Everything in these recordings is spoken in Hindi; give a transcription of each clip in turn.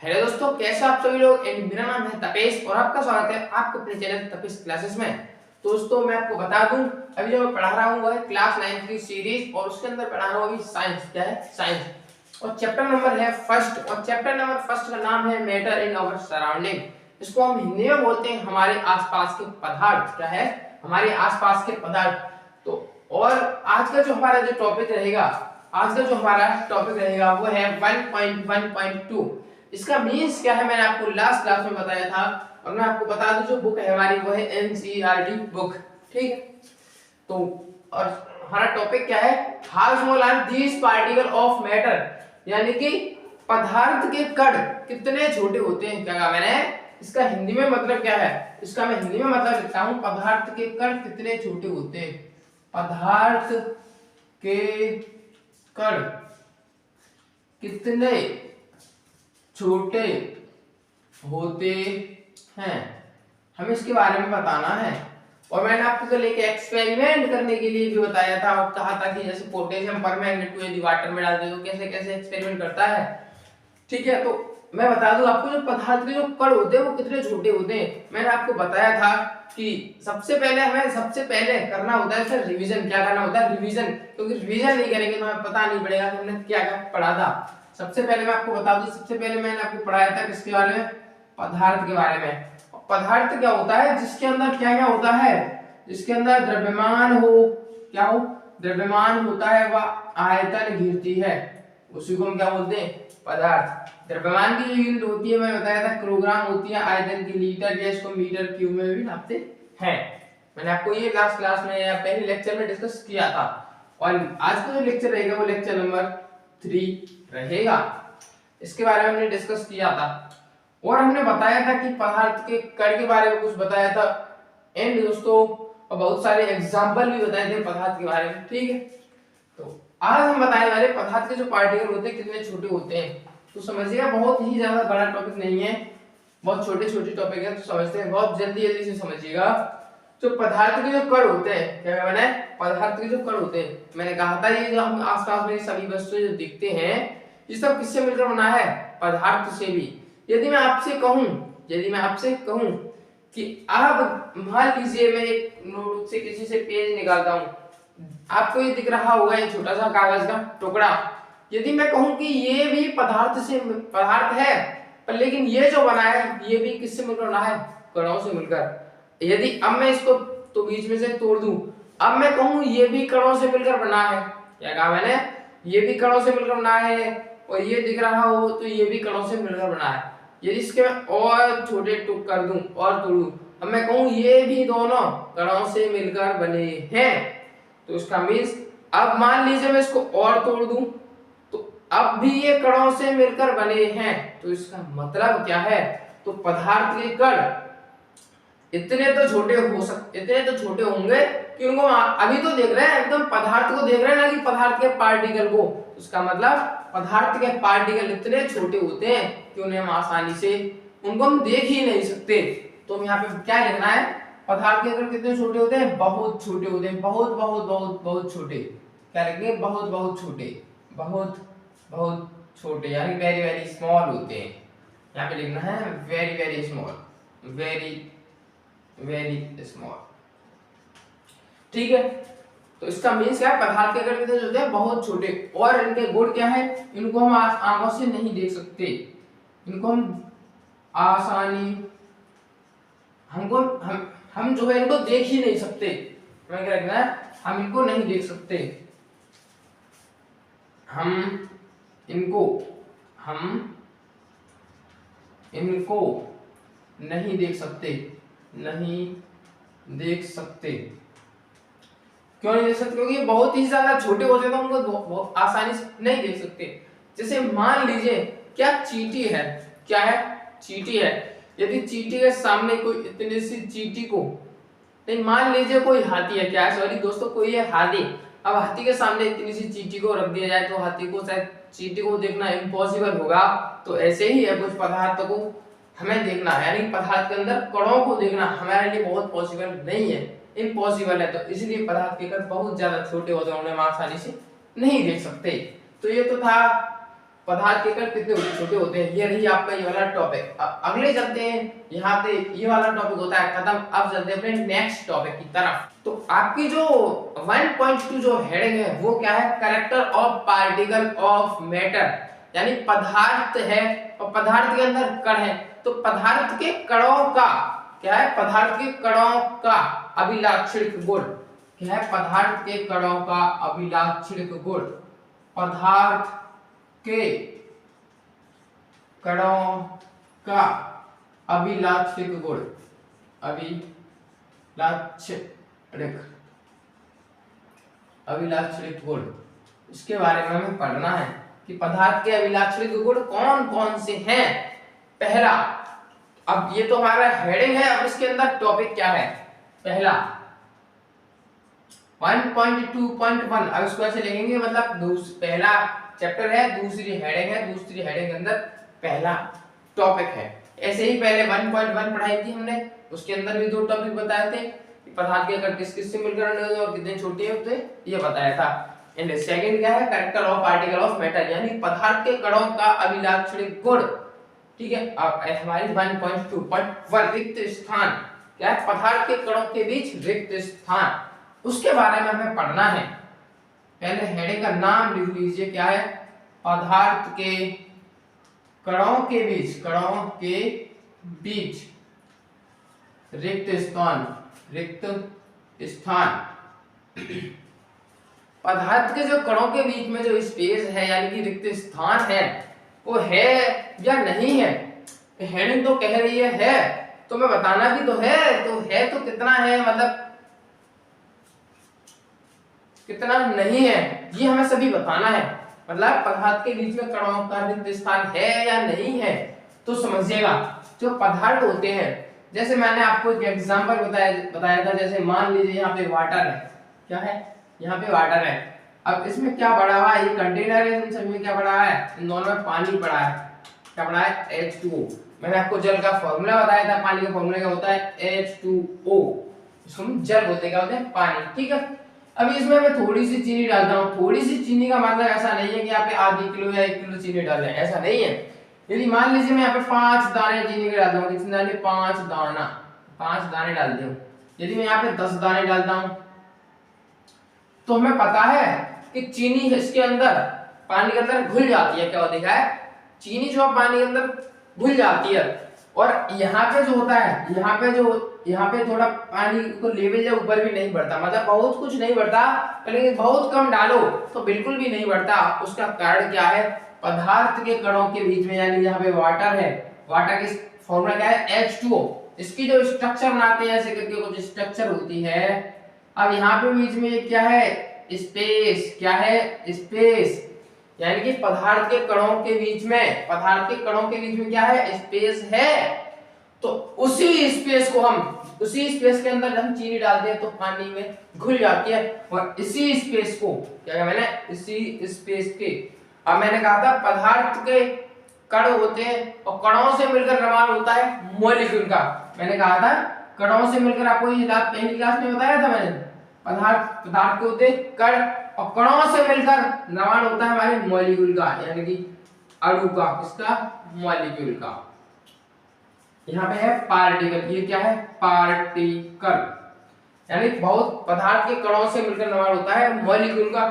हेलो दोस्तों, कैसे आप सभी लोग। मेरा नाम है तपेश और आपका स्वागत है आपके अपने चैनल तपेश क्लासेस में। दोस्तों मैं आपको बता दूं, अभी जो मैं पढ़ा रहा हूं वो है क्लास 9 की सीरीज और उसके अंदर पढ़ा रहा हूं अभी साइंस। क्या है? साइंस। और चैप्टर नंबर है फर्स्ट और चैप्टर नंबर फर्स्ट का नाम है मैटर इन आवर सराउंडिंग। इसको हम हिंदी में बोलते हैं हमारे आसपास के पदार्थ। क्या है? हमारे आसपास के पदार्थ। तो और आज का जो हमारा जो टॉपिक रहेगा, आज का जो हमारा टॉपिक रहेगा वो है 1.1.2। इसका मीन्स क्या है मैंने आपको लास्ट क्लास में बताया था और मैं आपको बता दूं जो बुक है हमारी वो है एनसीईआरटी बुक। ठीक है? तो और हमारा टॉपिक क्या है? How small are these particle of matter, यानी कि पदार्थ के कण कितने छोटे होते हैं। क्या कहा मैंने? इसका हिंदी में मतलब क्या है? इसका मैं हिंदी में मतलब लिखता हूं, पदार्थ के कण कितने छोटे होते हैं। पदार्थ के कण कितने छोटे होते हैं, हमें इसके बारे में बताना है। और मैंने आपको कल एक एक्सपेरिमेंट करने के लिए भी बताया था और कहा था कि जैसे पोटेशियम परमैंगनेट को यदि वाटर में डाल दे तो कैसे कैसे एक्सपेरिमेंट करता है। ठीक है? तो मैं बता दूं आपको, जो पदार्थ के जो कण होते हैं वो कितने छोटे होते हैं। मैंने आपको बताया था कि सबसे पहले हमें सबसे पहले करना होता है सर रिवीजन। क्या करना होता है? रिवीजन। क्योंकि रिवीजन नहीं करेंगे तो हमें पता नहीं पड़ेगा कि हमने क्या क्या पढ़ा था। सबसे पहले मैं आपको बता दूं, सबसे पहले मैंने आपको पढ़ाया था किसके बारे में? पदार्थ के बारे में। पदार्थ क्या होता है? जिसके अंदर क्या क्या होता है? जिसके अंदर द्रव्यमान हो। क्या हो? द्रव्यमान होता है, वह आयतन घिरती है, उसी को हम क्या बोलते हैं? पदार्थ। द्रव्यमान की जो यूनिट होती है मैं बताया था किलोग्राम होती है, आयतन की लीटर, या इसको मीटर क्यूब में भी नापते हैं। मैंने आपको ये लास्ट क्लास में या पहले लेक्चर में डिस्कस किया था। और आज का जो लेक्चर रहेगा वो लेक्चर नंबर 3 रहेगा। इसके बारे में हमने डिस्कस किया था और हमने बताया था कि पदार्थ के कण के बारे में कुछ बताया था एंड दोस्तों और बहुत सारे एग्जांपल भी बताए थे पदार्थ के बारे में। ठीक है? तो आज हम बताने वाले पदार्थ के जो पार्टिकल होते हैं कितने छोटे होते हैं। तो समझिएगा, बहुत ही ज्यादा बड़ा टॉपिक नहीं है, बहुत छोटे छोटे टॉपिक है, तो समझते हैं बहुत जल्दी जल्दी से समझिएगा। जो पदार्थ के जो कण होते हैं, क्या मैंने पदार्थ के जो कण होते हैं मैंने कहा था ये जो हम आसपास में सभी वस्तुएं जो दिखते हैं ये सब किससे मिलकर बना है? पदार्थ से भी। यदि मैं आपसे कहूं कि अब मान लीजिए मैं एक नोटबुक से किसी से पेज निकालता हूं, आपको ये दिख रहा होगा ये छोटा सा कागज का टुकड़ा। यदि मैं कहूं कि ये भी पदार्थ है, पर लेकिन ये जो बना है ये भी किससे मिलकर बना है? कणों से मिलकर। यदि अब मैं इसको तो बीच में से तोड़ दूं, अब मैं कहूं ये भी कणों से मिलकर बना है। क्या कहा मैंने? ये भी कणों से मिलकर बना है और ये दिख रहा हो तो ये भी कणों से मिलकर बना है। यदि इसके मैं और छोटे टुक कर दूं और तोड़ूं, अब मैं कहूं ये भी दोनों कणों से मिलकर बने हैं, तो इसका मीन्स अब मान लीजिए मैं इसको और तोड़ दूं तो अब भी ये कणों से मिलकर बने हैं। तो इसका मतलब क्या है? तो पदार्थ के कण इतने तो छोटे होंगे कि उनको अभी तो देख रहे हैं, एकदम पदार्थ को देख रहे हैं, ना कि पदार्थ के पार्टिकल को। उसका मतलब पदार्थ के पार्टिकल इतने छोटे होते हैं कि उन्हें हम आसानी से उनको हम देख ही नहीं सकते। तो हम यहाँ पे क्या लिखना है? पदार्थ के कण कितने छोटे होते हैं? बहुत छोटे होते हैं, बहुत बहुत बहुत बहुत छोटे। क्या लिखेंगे? बहुत बहुत छोटे, बहुत बहुत छोटे, यानी वेरी वेरी स्मॉल होते हैं। यहाँ पे लिखना है very very small, very very small. ठीक है? तो इसका मीन्स क्या है? पदार्थ के कण कितने होते हैं? बहुत छोटे। और इनके गुण क्या है? इनको हम आंखों से नहीं देख सकते, इनको हम आसानी हम जो है इनको देख ही नहीं सकते। मैं क्या लिखना है? हम इनको नहीं देख सकते, हम इनको नहीं देख सकते, नहीं देख सकते। क्यों नहीं देख सकते? क्योंकि ये बहुत ही ज्यादा छोटे होते हैं तो उनको बहुत आसानी से नहीं देख सकते। जैसे मान लीजिए क्या चींटी है, क्या है? चींटी है। यदि चींटी के सामने कोई इतनी सी चींटी को, नहीं मान लीजिए कोई हाथी है, क्या है? सॉरी दोस्तों, कोई है हाथी। अब हाथी के सामने इतनी सी चींटी को रख दिया जाए तो हाथी को शायद चींटी को देखना इम्पॉसिबल होगा। तो ऐसे ही है कुछ पदार्थ को हमें देखना, यानी पदार्थ के अंदर कणों को देखना हमारे लिए बहुत पॉसिबल नहीं है, इम्पॉसिबल है। तो इसलिए पदार्थ के कण बहुत ज्यादा छोटे होते हैं, उन्हें हम आसानी से नहीं देख सकते। तो ये तो था पदार्थ के कण कितने छोटे होते हैं। ये रही आपका ये वाला टॉपिक। अगले चलते हैं, यहाँ पे ये वाला टॉपिक होता है खत्म। अब चलते हैं अपने नेक्स्ट टॉपिक की तरफ। तो आपकी जो 1.2 जो हेडिंग है वो क्या है, character of particle of matter, यानी पदार्थ है और पदार्थ के अंदर कण है, तो पदार्थ के कणों का क्या है, पदार्थ के कणों का अभिलाक्षणिक गुण क्या है, पदार्थ के कणों का अभिलाक्षणिक गुण, पदार्थ के कणों का अभिलाक्षणिक गुण, अभिलाक्षणिक गुण, इसके बारे में हमें पढ़ना है कि पदार्थ के अभिलाक्षणिक गुण कौन कौन से हैं। पहला, अब ये तो हमारा हेडिंग है, अब इसके अंदर टॉपिक क्या है, पहला 1.2.1, अब इसको ऐसे लिखेंगे, मतलब पहला चैप्टर है, दूसरी हेडिंग है, दूसरी हेडिंग के अंदर पहला टॉपिक है। ऐसे ही पहले 1.1 पढ़ाई थी हमने, उसके अंदर भी 2 टॉपिक बताए थे कि पदार्थ के कण किस किस से मिलकर बने होते हैं और कितने छोटे होते हैं, ये बताया था। एंड सेकंड क्या है, character of particle of matter, यानी पदार्थ के कणों का अभिलाक्षणिक गुण। ठीक है, अब हमारी 1.2.1 रिक्त स्थान, क्या है, पदार्थ के कणों के बीच रिक्त स्थान, उसके बारे में हमें पढ़ना है। पहले हेडिंग का नाम लिख लीजिए, क्या है, पदार्थ के कणों के बीच, कणों के बीच रिक्त स्थान, रिक्त स्थान। पदार्थ के जो कणों के बीच में जो स्पेस है यानी कि रिक्त स्थान है, वो है या नहीं है। हेडिंग तो कह रही है, तो मैं बताना भी तो है तो कितना है, मतलब कितना नहीं है, ये हमें सभी बताना है। मतलब पदार्थ के बीच में कणों का रिक्त स्थान है या नहीं है, तो समझिएगा जो पदार्थ होते हैं, जैसे मैंने आपको एक एग्जांपल बताया था, जैसे मान लीजिए यहाँ पे वाटर है, क्या है, यहाँ पे वाटर है। अब इसमें क्या पड़ा हुआ है, ये कंटेनर है, इन सभी में क्या पड़ा है, इन दोनों में पानी पड़ा है, क्या पड़ा है, H2O। मैंने आपको जल का फॉर्मूला बताया था, पानी का फॉर्मूला क्या होता है, H2O, इसको हम जल बोलते हैं, क्या होते हैं, पानी। ठीक है, अभी इसमें मैं थोड़ी सी चीनी डालता हूँ, थोड़ी सी चीनी का मतलब ऐसा नहीं है कि यहाँ पे आधी किलो या 1 किलो चीनी डाल रहे हैं, ऐसा नहीं है। यदि मान लीजिए मैं यहाँ पे 5 दाने चीनी के डालता हूँ, कितने दाने, 5 दाना, 5 दाने डालते हूँ। यदि मैं यहाँ पे 10 दाने डालता हूँ, तो हमें पता है कि चीनी इसके अंदर पानी के अंदर घुल जाती है, क्या देखा है, चीनी जो पानी के अंदर घुल जाती है। और यहाँ पे जो होता है, यहाँ पे थोड़ा पानी को लेवल या ऊपर भी नहीं बढ़ता, मतलब बहुत कुछ नहीं बढ़ता, लेकिन बहुत कम डालो तो बिल्कुल भी नहीं बढ़ता। उसका कारण क्या है, पदार्थ के कणों के बीच में, यानी यहाँ पे वाटर है, वाटर की फॉर्मूला क्या है, H2O। इसकी जो स्ट्रक्चर बनाते हैं ऐसे करके कुछ स्ट्रक्चर होती है। अब यहाँ पे बीच में क्या है, स्पेस, क्या है, स्पेस, यानी कि पदार्थ के कणों के बीच में, पदार्थ के कणों के बीच में क्या है, स्पेस है। तो उसी स्पेस को हम, उसी स्पेस के अंदर हम चीनी डालते हैं तो पानी में घुल जाती है। और इसी स्पेस को क्या कहा मैंने, इसी स्पेस के, अब मैंने कहा था पदार्थ के कण होते हैं और कणों से मिलकर निर्माण होता है मॉलिक्यूल का। मैंने कहा था कणों से मिलकर, आपको ये पहली क्लास में बताया था मैंने, पदार्थ के होते हैं कण और कणों से मिलकर निर्माण होता है हमारे मॉलिक्यूल का, यानी कि अणु का, किसका, मॉलिक्यूल का। यहाँ पे है पार्टिकल, ये क्या है, पार्टिकल, यानी बहुत पदार्थ के कणों से मिलकर निर्माण होता है मॉलिक्यूल का।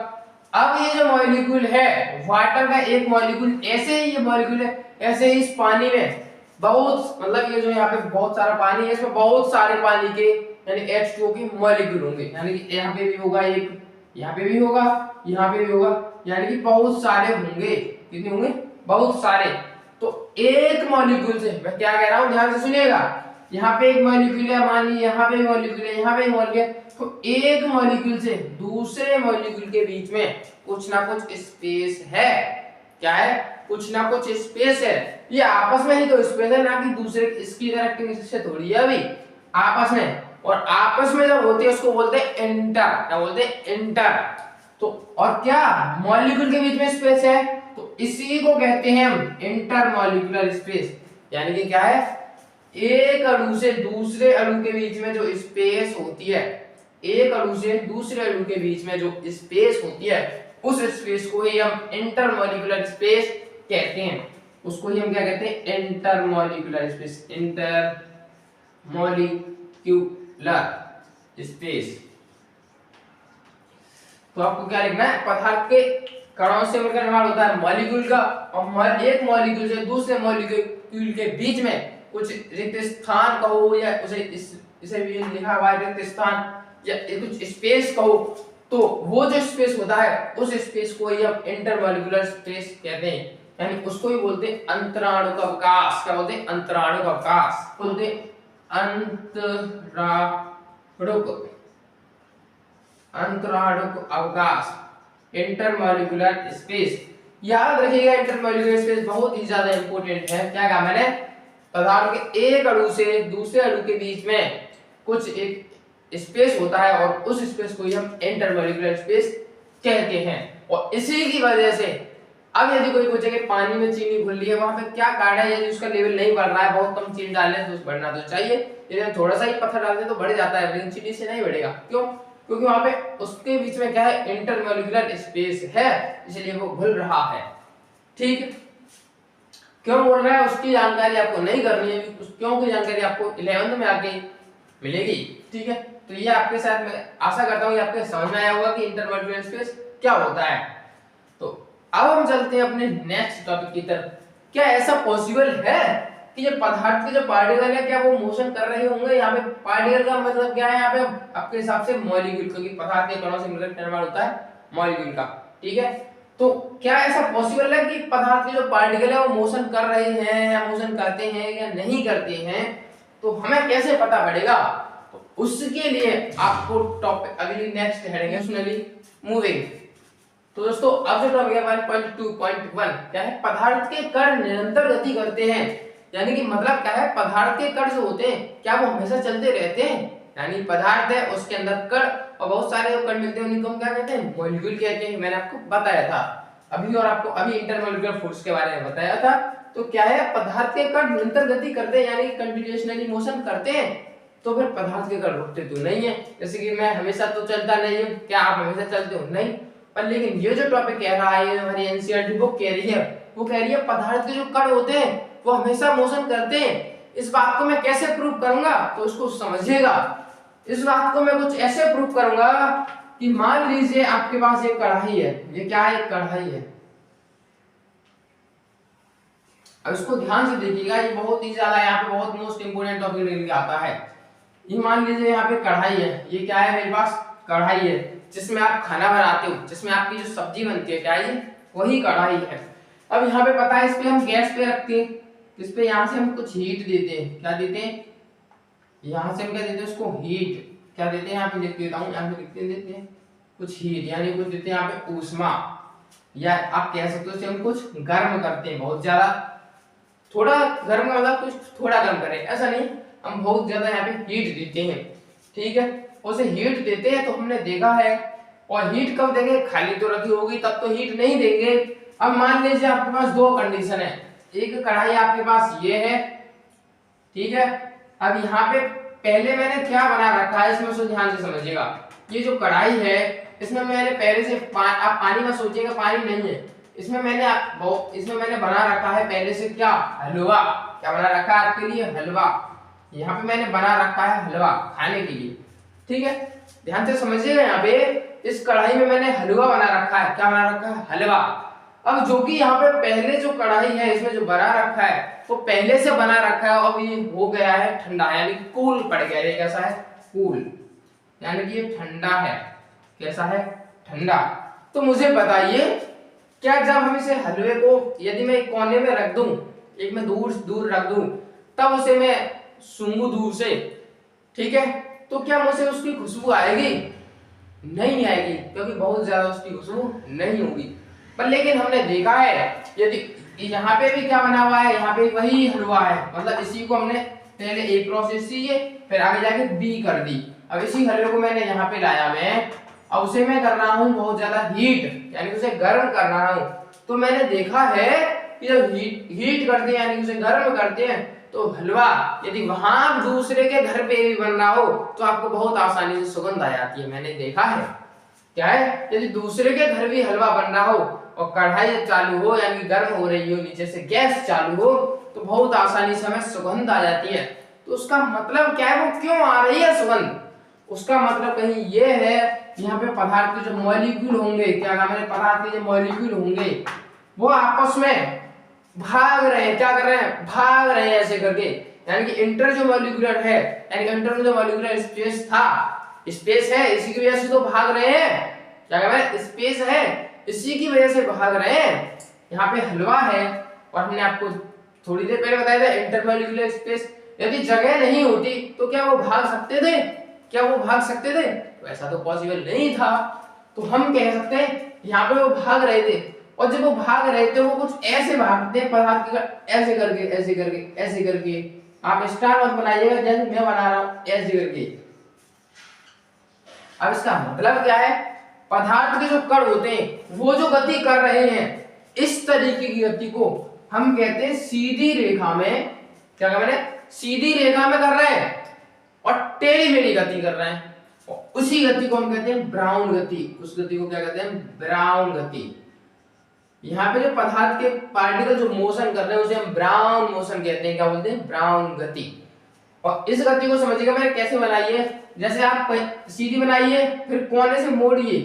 अब ये जो मॉलिक्यूल है, वाटर का एक मॉलिक्यूल, ऐसे ही ये मॉलिक्यूल है, ऐसे ही इस पानी में बहुत, मतलब ये जो यहाँ पे बहुत सारा पानी है, इसमें बहुत सारे पानी के यानी H2O के मॉलिक्यूल होंगे, यानी कि यहाँ पे भी होगा एक, यहाँ पे भी होगा, यहाँ पे भी होगा, यानी कि बहुत सारे होंगे। कितने होंगे, बहुत सारे। तो एक मॉलिक्यूल से, मैं क्या कह रहा हूँ ध्यान से सुनिएगा, यहाँ पे एक मॉलिक्यूल है, मान लीजिए यहाँ पे मॉलिक्यूल है, यहाँ पे मॉलिक्यूल है, तो एक मॉलिक्यूल से दूसरे मॉलिक्यूल के बीच में कुछ ना कुछ स्पेस है। क्या है, कुछ ना कुछ स्पेस है। ये आपस में ही तो स्पेस है, ना कि दूसरे इसकी इंटरेक्टिंग से थोड़ी है, अभी आपस में। और आपस में जब होती है उसको बोलते हैं इंटर, क्या बोलते हैं, इंटर। तो और क्या, मॉलिक्यूल के बीच में स्पेस है, तो इसी को कहते हैं हम इंटरमॉलिक्यूलर स्पेस। यानी कि क्या है, एक अणु से दूसरे अणु के बीच में जो स्पेस होती है, एक अणु से दूसरे अणु के बीच में जो स्पेस होती है, उस स्पेस को ही हम इंटरमॉलिक्यूलर स्पेस कहते हैं, उसको ही हम क्या कहते हैं, इंटरमॉलिक्यूलर स्पेस, इंटरमॉलिक्यूलर स्पेस। तो आपको क्या लिखना है, पदार्थ के कणों से मिलकर निर्माण होता है मॉलिक्यूल का, और एक मॉलिक्यूल से दूसरे मॉलिक्यूल के बीच में कुछ रिक्त स्थान कहो, या इसे भी लिखा हुआ है रिक्त स्थान, या कुछ स्पेस कहो, तो वो जो स्पेस होता है उस स्पेस को ही हम इंटरमॉलिक्यूलर स्पेस कहते हैं, यानी उसको ही बोलते हैं अंतराणुक अवकाश। क्या बोलते हैं, अंतराणुक अवकाश, बोलते हैं अंतराणुक अवकाश, इंटरमॉलिक्यूलर स्पेस। याद रखिएगा इंटरमॉलिक्यूलर स्पेस बहुत ही ज्यादा इंपॉर्टेंट है। क्या कहा मैंने, पदार्थ के एक अणु से दूसरे अणु के बीच में कुछ एक स्पेस होता है और उस स्पेस को ही हम इंटरमॉलिक्यूलर स्पेस कहते हैं। और इसी की वजह से अब यदि कोई पूछे कि पानी में चीनी घुल रही है, वहां पे क्या कारण है, यदि उसका लेवल नहीं बढ़ रहा है, बहुत कम चीनी डाल रहे हैं तो बढ़ना तो चाहिए, यदि थोड़ा सा ही पत्थर डाल दें तो बढ़ जाता है, लेकिन चीनी से नहीं बढ़ेगा। क्यों, क्योंकि वहां पे उसके बीच में क्या है, इंटरमॉलिक्यूलर स्पेस है, इसलिए वो घुल रहा है। ठीक, क्यों बोल रहा है उसकी जानकारी आपको नहीं करनी है, क्यों की जानकारी आपको 11th में आके मिलेगी। ठीक है, तो ये आपके साथ मैं आशा करता हूँ कि आपके समझ में आया होगा कि इंटरमॉलिक्यूलर स्पेस क्या होता है। तो अब हम चलते हैं अपने नेक्स्ट टॉपिक की तरफ। क्या ऐसा पॉसिबल है कि ये पदार्थ के जो पार्टिकल है क्या वो मोशन कर रहे होंगे? यहाँ पे पार्टिकल का मतलब क्या है, यहाँ पे आपके हिसाब से मॉलिक्यूल, क्योंकि पदार्थ के कणों से मिलकर निर्माण होता है मॉलिक्यूल का। ठीक है, तो क्या ऐसा पॉसिबल है कि पदार्थ के जो पार्टिकल है वो मोशन कर रहे हैं या मोशन करते हैं या नहीं करते हैं? तो हमें कैसे पता पड़ेगा? तो उसके लिए आपको टॉपिक अगली नेक्स्ट हेडिंग है स्टेशनरी मूविंग। तो दोस्तों अब जो टॉपिक है 1.2.1 क्या है, पदार्थ के कण निरंतर गति करते हैं। यानी कि मतलब क्या है, पदार्थ के कण जो होते हैं क्या वो हमेशा चलते रहते हैं? यानी पदार्थ है उसके अंदर कण और बहुत सारे जो कण मिलते हैं उनको हम क्या कहते हैं, मॉलिक्यूल कहते हैं। मैंने आपको बताया था अभी, और आपको अभी इंटरमॉलिक्यूलर फोर्स के बारे में बताया था। तो क्या है, पदार्थ के कण निरंतर गति करते हैं, यानी कंटीन्यूअसली मोशन करते हैं। तो फिर पदार्थ के कण रुकते तो नहीं है, जैसे कि मैं हमेशा तो चलता नहीं हूं, क्या आप हमेशा चलते हो? नहीं। पर लेकिन ये जो टॉपिक कह रहा है, हमारी एनसीईआरटी बुक कह रही है, वो कह रही है पदार्थ के जो कण होते हैं वो हमेशा मोशन करते हैं। इस बात को मैं कैसे प्रूव करूंगा, तो उसको समझिएगा। इस बात को मैं कुछ ऐसे प्रूव करूंगा कि मान लीजिए आपके पास एक कढ़ाई है, ये क्या है, एक कढ़ाई है। अब इसको ध्यान से देखिएगा, ये बहुत ही ज्यादा यहाँ पे बहुत मोस्ट इंपोर्टेंट टॉपिक लेके आता है। ये मान लीजिए यहाँ पे कढ़ाई है, ये क्या है, मेरे पास कढ़ाई है जिसमें आप खाना बनाते हो, जिसमें आपकी जो सब्जी बनती है, क्या ये वही कढ़ाई है। अब यहाँ पे पता है, इस पे हम गैस पे रखते हैं, इस पे यहाँ से हम कुछ हीट देते हैं। क्या देते हैं, यहाँ से हम क्या देते हैं, उसको हीट क्या देते हैं, यहाँ पे लिख देता हूँ, यहाँ पे देते हैं कुछ हीट, यानी कुछ देते हैं यहाँ पे ऊष्मा, या आप कह सकते हो इसे हम कुछ गर्म करते हैं, बहुत ज्यादा। थोड़ा गर्म का मतलब कुछ थोड़ा गर्म करें ऐसा नहीं, हम बहुत ज्यादा यहाँ पे हीट देते हैं। ठीक है, उसे हीट देते हैं तो हमने देखा है। और हीट कब देंगे, खाली तो रखी होगी तब तो हीट नहीं देंगे। अब मान लीजिए आपके पास दो कंडीशन है, एक कढ़ाई आपके पास ये है, ठीक है। अब यहाँ पे पहले मैंने क्या बना रखा है, इसमें उसको ध्यान से समझिएगा। ये जो कढ़ाई है इसमें मैंने पहले से आप पानी में सोचिएगा, पानी नहीं है इसमें, मैंने बना रखा है पहले से क्या, हलवा। क्या बना रखा है आपके लिए, हलवा। यहाँ पे मैंने बना रखा है हलवा खाने के लिए। ठीक है, ध्यान से समझिएगा। यहाँ पे इस कढ़ाई में मैंने हलवा बना रखा है, क्या बना रखा है, हलवा। अब जो कि यहाँ पे पहले जो कढ़ाई है इसमें जो बना रखा है वो पहले से बना रखा है, अब ये हो गया है ठंडा, यानी कूल पड़ गया। ये कैसा है, कूल, यानी कि ये ठंडा है। कैसा है, ठंडा। तो मुझे बताइए, क्या जब हम इसे हलवे को यदि मैं एक कोने में रख दूं, एक में दूर रख दूं, तब उसे मैं सूंघू दूर से, ठीक है, तो क्या मुझे उसकी खुशबू आएगी? नहीं आएगी, क्योंकि बहुत ज्यादा उसकी खुशबू नहीं होगी। पर लेकिन हमने देखा है, यदि यहाँ पे भी क्या बना हुआ है, यहाँ पे वही हलवा है, मतलब इसी को हमने पहले ए प्रोसेस सी है, फिर आगे जाके बी कर दी। अब इसी हलवे को मैंने यहाँ पे लाया मैं, अब उसे मैं कर रहा हूँ बहुत ज्यादा हीट, यानी उसे गर्म कर रहा हूँ। तो मैंने देखा है कि जब हीट करते हैं, यानी उसे गर्म करते हैं, तो हलवा यदि वहां दूसरे के घर पे भी बन रहा हो तो आपको बहुत आसानी से सुगंध आ जाती है। मैंने देखा है, क्या है, यदि दूसरे के घर भी हलवा बन रहा हो और कढ़ाई जब चालू हो यानी गर्म हो रही हो, नीचे से गैस चालू हो, तो बहुत आसानी से हमें सुगंध आ जाती है। तो उसका मतलब क्या है, वो क्यों आ रही है सुगंध? उसका मतलब कहीं ये है यहाँ पे पदार्थ के जो मॉलिक्यूल होंगे, क्या नाम है, पदार्थ के जो मॉलिक्यूल होंगे वो आपस में भाग रहे हैं। क्या कर रहे हैं? भाग रहे हैं ऐसे करके। यानी कि इंटर जो मॉलिक्यूलर है, यानी कि इंटर में जो मॉलिक्यूलर स्पेस था, स्पेस है, इसी की वजह से तो भाग रहे हैं। क्या कह रहे हैं? स्पेस है, इसी की वजह से भाग रहे हैं। यहाँ पे हलवा है और हमने आपको थोड़ी देर पहले बताया था इंटरमॉलिक्यूलर स्पेस। यदि जगह नहीं होती तो क्या वो भाग सकते थे? क्या वो भाग सकते थे? तो ऐसा तो पॉसिबल नहीं था। तो हम कह सकते हैं यहाँ पे वो भाग रहे थे, और जब वो भाग रहे थे वो कुछ ऐसे भागते पदार्थ के, ऐसे करके ऐसे करके ऐसे करके। आप स्टार मत बनाइएगा जैसे मैं बना रहा हूं, ऐसे करके। अब इसका मतलब क्या है? पदार्थ के जो कण होते हैं वो जो गति कर रहे हैं, इस तरीके की गति को हम कहते हैं सीधी रेखा में, क्या कहते हैं, सीधी रेखा में कर रहे हैं और टेढ़ी मेढ़ी गति कर रहे हैं। और उसी गति को हम कहते हैं ब्राउन गति। उस गति को क्या कहते हैं? ब्राउन गति। यहाँ पे जो पदार्थ के पार्टिकल जो मोशन कर रहे हैं उसे हम ब्राउन मोशन कहते हैं। क्या बोलते हैं? ब्राउन गति। और इस गति को समझिएगा मैंने कैसे बनाई है। जैसे आप सीधी बनाइए, फिर कोने से मोड़िए,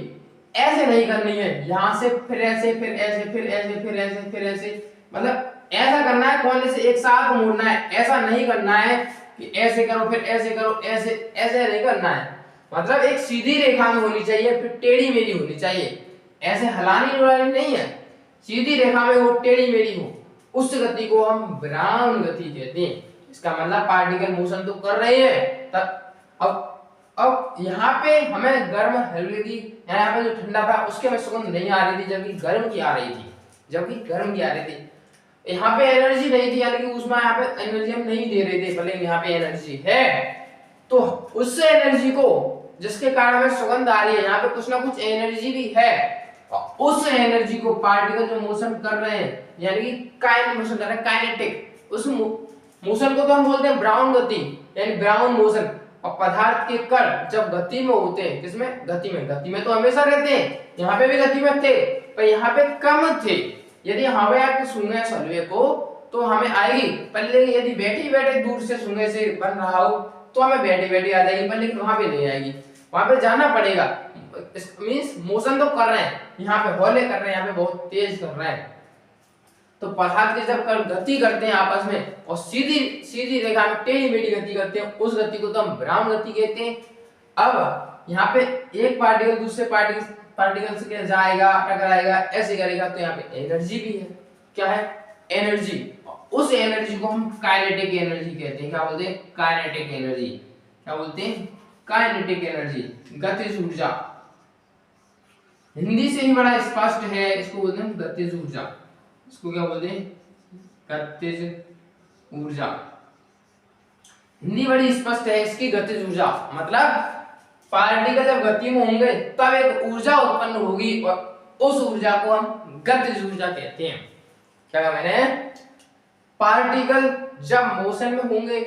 ऐसे नहीं करनी है, यहां से फिर ऐसे, फिर ऐसे, फिर ऐसे, फिर ऐसे, फिर ऐसे, मतलब ऐसा करना है, कोने से एक साथ मोड़ना है। ऐसा नहीं करना है कि ऐसे करो फिर ऐसे करो, ऐसे ऐसे नहीं करना है। मतलब एक सीधी रेखा में होनी चाहिए, फिर टेढ़ी मेढ़ी होनी चाहिए। ऐसे हलानी उड़ानी नहीं है, सीधी रेखा में हो, टेढ़ी मेढ़ी हो, उस गति को हम ब्राउन गति कहते हैं। इसका मतलब पार्टिकल मोशन तो कर रहे हैं तब। अब यहाँ पे हमें गर्म हलवे की, यहाँ पे जो ठंडा था उसके में सुगंध नहीं आ रही थी, जबकि गर्म की आ रही थी, जबकि गर्म की आ रही थी। यहाँ पे एनर्जी नहीं थी, यानी कि उसमें यहाँ पे एनर्जी हम नहीं दे रहे थे, भले यहाँ पे एनर्जी है। तो उस एनर्जी को, जिसके कारण हमें सुगंध आ रही है, यहाँ पे कुछ ना कुछ एनर्जी भी है। उस एनर्जी को पार्टिकल जो मोशन कर रहे हैं, यानी कि काइनेटिक मोशन कर रहे हैं, काइनेटिक, उस मोशन को तो हम बोलते हैं ब्राउन गति, यानी ब्राउन मोशन। और पदार्थ के कण जब गति में होते हैं, किसमें? गति में। गति में तो हमेशा रहते हैं, यहाँ पे भी गति में थे, पर यहाँ पे कम थे। यदि हमें आके सुनना है हलवे को तो हमें आएगी, पर लेकिन यदि बैठे बैठे दूर से सुनने से बन रहा हो तो हमें बैठे बैठे आ जाएगी, पर लेकिन वहां पे नहीं आएगी, वहां पे जाना पड़ेगा। मींस मोशन तो कर रहे हैं, यहाँ पे हौले कर रहे हैं, यहाँ पे बहुत तेज कर रहे हैं। तो पदार्थ के जब गति करते हैं आपस में और सीधी सीधी रेखा में टेढ़ी मेढ़ी गति करते हैं, उस गति को तो हम ब्राउन गति कहते हैं। अब यहाँ पे एक पार्टिकल दूसरे पार्टिकल से जाएगा, टकराएगा, ऐसे करेगा, तो यहाँ पे एनर्जी भी है। क्या है? एनर्जी। उस एनर्जी को हम काइनेटिक एनर्जी कहते हैं। क्या बोलते हैं? Kinetic energy. क्या बोलते हैं? काइनेटिक एनर्जी, गतिज ऊर्जा। हिंदी से ही बड़ा स्पष्ट है, इसको बोलते हैं गतिज ऊर्जा। इसको क्या बोलते हैं? गतिज ऊर्जा। हिंदी बड़ी स्पष्ट है इसकी, गतिज ऊर्जा मतलब पार्टिकल जब गति में होंगे तब एक ऊर्जा उत्पन्न होगी, और उस ऊर्जा को हम गतिज ऊर्जा कहते हैं। क्या कहा मैंने? पार्टिकल जब मोशन में होंगे,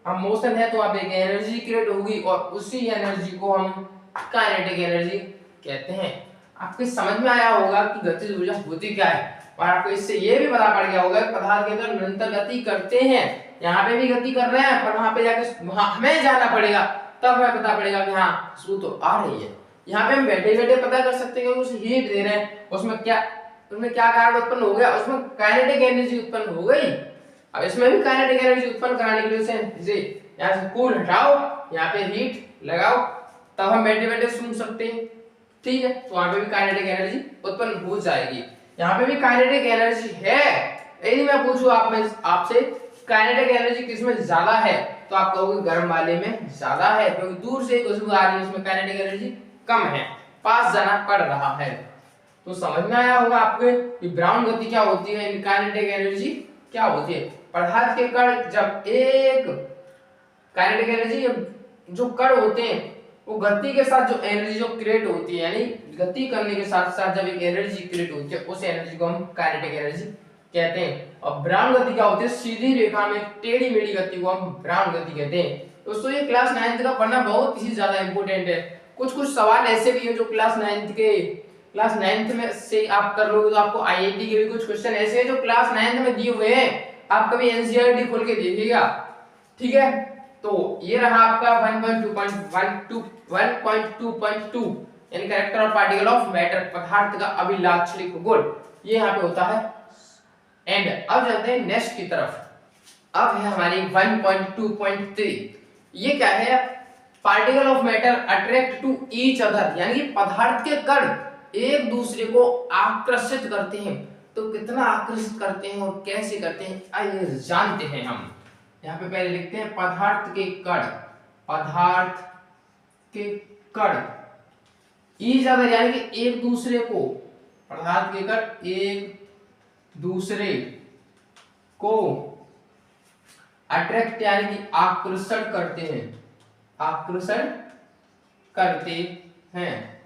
हम मोशन है तो आप एक एनर्जी क्रिएट होगी, और उसी एनर्जी को हम काइनेटिक एनर्जी कहते हैं। आपको समझ में आया होगा कि गतिज ऊर्जा होती क्या है, और आपको इससे ये भी पता पड़ गया होगा कि पदार्थ के अंदर निरंतर गति करते हैं। यहाँ पे भी गति कर रहे हैं, पर वहां पे जाके हमें जाना पड़ेगा, तब हमें पता पड़ेगा कि हाँ खुशबू तो आ रही है। यहाँ पे हम बैठे बैठे पता कर सकते हैं कि उसे हीट दे रहे हैं, उसमें क्या कारण उत्पन्न हो गया? उसमें काइनेटिक एनर्जी उत्पन्न हो गई। अब इसमें भी काइनेटिक एनर्जी उत्पन्न कराने के लिए इसे यहाँ से कूल हटाओ, यहाँ पे हीट लगाओ, तब हम बैठे बैठे सुन सकते हैं। ठीक है, तो वहां पे भी काइनेटिक एनर्जी उत्पन्न हो जाएगी। यहाँ पे भी काइनेटिक एनर्जी है। यदि मैं पूछूं आपसे काइनेटिक एनर्जी किसमें ज्यादा है, तो आप कहोगे गर्म वाले में ज्यादा है, क्योंकि दूर से खुशबू आ रही है, उसमें काइनेटिक एनर्जी कम है, पास जाना पड़ रहा है। तो समझ में आया होगा आपको कि ब्राउन गति क्या होती है, काइनेटिक एनर्जी क्या होती है। पदार्थ के कण जब एक काइनेटिक एनर्जी, जो कण होते हैं वो गति के साथ जो एनर्जी जो क्रिएट होती है, यानी गति करने के साथ साथ जब एक एनर्जी क्रिएट होती है, उस एनर्जी को हम काइनेटिक एनर्जी कहते हैं। और ब्राउन गति क्या होती है? सीधी रेखा में टेढ़ी मेढ़ी गति को हम ब्राउन गति कहते हैं। दोस्तों ये क्लास 9th का पढ़ना बहुत ही ज्यादा इंपॉर्टेंट है। कुछ कुछ सवाल ऐसे भी हैं जो क्लास 9th के क्लास 9th में से आप कर लोगे तो आपको आईआईटी के भी कुछ क्वेश्चन ऐसे हैं जो क्लास 9th में दिए हुए हैं, आप कभी एनसीईआरटी खोल के देखिएगा, ठीक है। तो ये रहा आपका 1.2.2 यानी कैरेक्टर और पार्टिकल ऑफ मैटर, पदार्थ का अभिलाक्षणिक गुण, ये यहाँ पे होता है। एंड अब चलते हैं नेक्स्ट की तरफ। अब है हमारी 1.2.3, ये क्या है, particle of matter attract to each other, यानी कि पदार्थ के कण एक दूसरे को आकर्षित करते हैं। तो कितना आकर्षित करते हैं और कैसे करते हैं आइए जानते हैं हम। यहाँ पे पहले लिखते हैं पदार्थ के कण, पदार्थ के कण ईच अदर यानी कि एक दूसरे को, पदार्थ के कण एक दूसरे को अट्रैक्ट यानी कि आकर्षण करते हैं, आकर्षण करते हैं।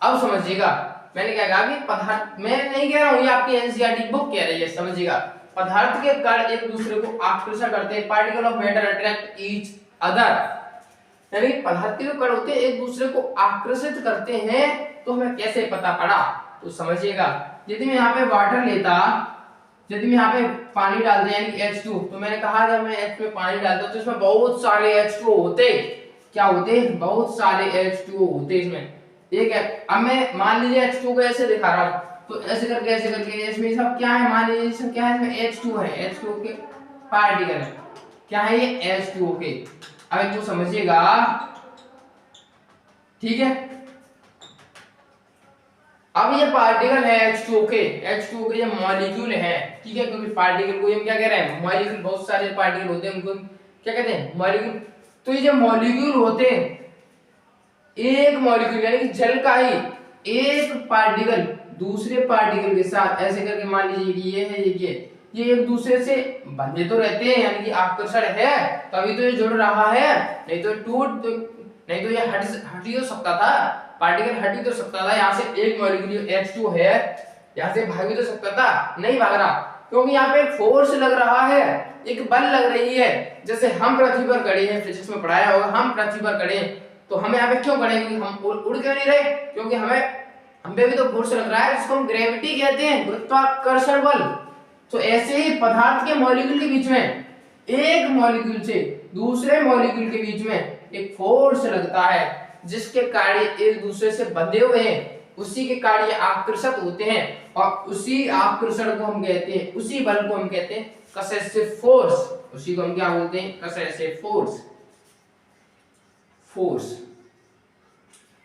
अब समझिएगा मैंने क्या कहा कि पदार्थ, मैं नहीं कह रहा हूं, ये आपकी एनसीईआरटी बुक कह रही है, समझिएगा। पदार्थ के कण एक दूसरे को आकर्षण करते हैं, particle of matter attract each other, यानी पदार्थ के जो कण होते हैं एक दूसरे को आकर्षित करते हैं। तो हमें कैसे पता पड़ा, तो समझिएगा। यदि मैं यहाँ पे वाटर लेता, यदि मैं यहाँ पे पानी डाल दिया यानी H2, तो मैंने कहा जब मैं H में पानी डालता तो इसमें बहुत सारे H2 होते, क्या होते, बहुत सारे H2 होते इसमें, एक है। अब मैं मान लीजिए H2 को ऐसे दिखा रहा हूँ, तो ऐसे करके इसमें सब क्या है, मान लीजिए सब क्या है, इसमें H2 है, H2 के पार्टिकल है, क्या है ये H2 के। अब इसको समझिएगा, ठीक है। अब ये पार्टिकल है H2 के, H2 के ये मॉलिक्यूल है, ठीक है, क्योंकि पार्टिकल को हम क्या कह रहे हैं, मॉलिक्यूल, बहुत सारे पार्टिकल होते हैं उनको क्या कहते हैं, मॉलिक्यूल। तो ये जो मॉलिक्यूल होते हैं, एक मॉलिक्यूल यानी कि जल का ही एक पार्टिकल दूसरे पार्टिकल के साथ ऐसे करके, मान लीजिए कि ये है, ये एक दूसरे से बंधे तो रहते हैं, यानी कि आकर्षण है, तभी तो ये जुड़ रहा है, नहीं तो टूट, नहीं तो ये हट ही तो सकता था, पार्टिकल हट ही तो सकता था। यहाँ से एक मॉलिक्यूल H2 है, यहाँ से भाग भी तो सकता था, नहीं भाग रहा, क्योंकि यहाँ पे फोर्स लग रहा है, एक बल लग रही है। जैसे हम पृथ्वी पर खड़े हैं, फिजिक्स में पढ़ाया होगा, हम पृथ्वी पर खड़े हैं, तो हमें यहाँ पे क्यों खड़े हैं, क्योंकि हम उड़ क्यों नहीं रहे, क्योंकि हम पे भी तो फोर्स लग रहा है, जिसको हम ग्रेविटी कहते हैं, गुरुत्वाकर्षण बल। तो ऐसे ही पदार्थ के मॉलिक्यूल के बीच में, एक मॉलिक्यूल से दूसरे मॉलिक्यूल के बीच में एक फोर्स लगता है, जिसके कार्य एक दूसरे से बंधे हुए हैं, उसी के कार्य आकर्षित होते हैं, और उसी आकर्षण को हम कहते हैं, उसी बल को हम कहते हैं कसेसिव फोर्स। उसी को हम क्या बोलते हैं, कसेसिव फोर्स, फोर्स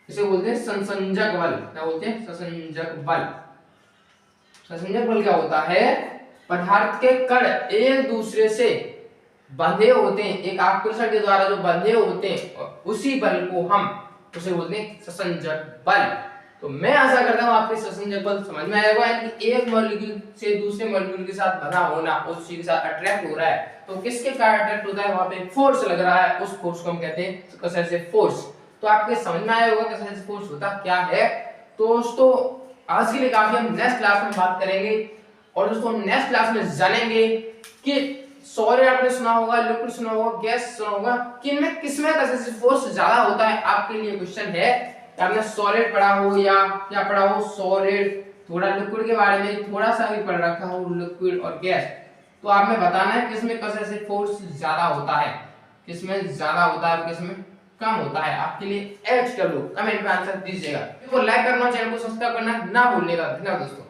इसे बोलते हैं संसंजक बल। क्या बोलते हैं, संसंजक बल। संसंजक बल क्या होता है, पदार्थ के कण एक दूसरे से बंधे होते हैं, एक आकर्षण के द्वारा जो बंधे होते हैं, और उसी बल को हम उसे बोलते हैं संसंजक बल। तो मैं आशा करता हूं आपके संसंजक बल समझ में आया होगा, यानी कि एक मॉलिक्यूल से दूसरे मॉलिक्यूल के साथ बंधा होना, उसी के साथ अट्रैक्ट हो रहा है, तो किसके कारण अट्रैक्ट होता है, वहां पे फोर्स लग रहा है, उस फोर्स को हम कहते हैं कसेसिव फोर्स। तो आपके समझ में आया होगा कसेसिव फोर्स होता क्या है। तो दोस्तों आज के लिए काफी, हम नेक्स्ट क्लास में बात करेंगे, और दोस्तों हम नेक्स्ट क्लास में जानेंगे कि सॉलिड आपने सुना होगा, लिक्विड सुना होगा, गैस सुना होगा, कि इनमें किसमें कसेसिव फोर्स ज्यादा होता है। आपके लिए क्वेश्चन है, आपने सॉलिड पढ़ा हो या क्या पढ़ा हो, सॉलिड, थोड़ा लिक्विड के बारे में थोड़ा सा भी पढ़ रखा हो, लिक्विड और गैस, तो आपने बताना है किसमें कसेसिव फोर्स ज्यादा होता है, किसमें ज्यादा होता है, किसमें कम होता है। आपके लिए HW कमेंट में आंसर दीजिएगा। लाइक करना, चैनल को सब्सक्राइब करना ना भूलिएगा। धन्यवाद दोस्तों।